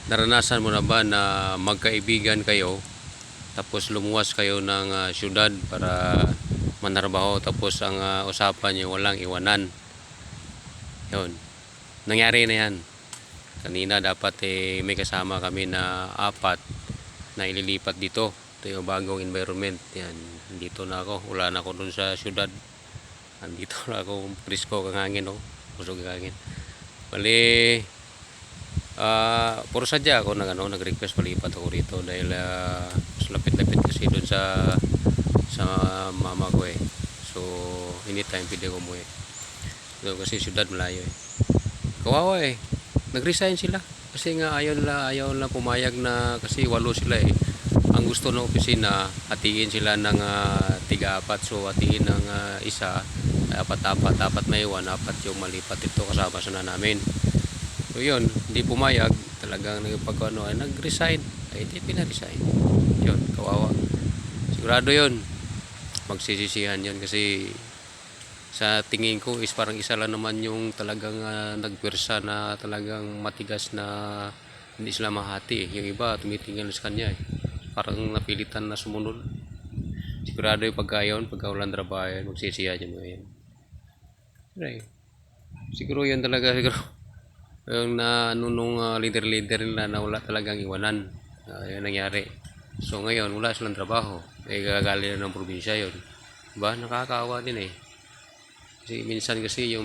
Naranasan mo na ba na magkaibigan kayo tapos lumuwas kayo ng syudad para manarbaho tapos ang usapan niyo walang iwanan? Yun. Nangyari na yan. Kanina dapat may kasama kami na apat na ililipat dito. Ito yung bagong environment. Yan. Dito na ako. Wala na ako dun sa syudad. Andito na ako. Presko kang hangin. Oh. Pusog kang hangin. Bali, puro sadya ako nag-request palipat ako rito dahil mas lapit-lapit kasi dun sa mama ko eh. So, anytime pwede ko umuwi. So, kasi syudad malayo eh. Kawawa eh. Nag-resign sila. Kasi nga ayaw na pumayag na kasi 8 sila eh. Ang gusto ng opisina, hatiin sila ng tiga-4. So, hatiin ng isa, apat may iwan, 4 yung malipat ito kasama sa namin. So, yun, hindi pumayag. Talagang nag-resign. Ay, hindi pina-resign. Yun, kawawa. Sigurado yun. Magsisisihan yun kasi sa tingin ko is parang isa lang naman yung talagang nagpwersa na talagang matigas na hindi sila mahati. Yung iba tumitingin sa kanya eh. Parang napilitan na sumunod. Sigurado yung pagka walang trabaho yan, magsisihan yun ngayon. Right. Siguro yan talaga siguro. Yung nung leader nila na wala talagang iwanan. Yan nangyari. So ngayon wala silang trabaho. Gagali na ng probinsya yun. Diba? Nakakaawa din eh. Kasi minsan kasi yung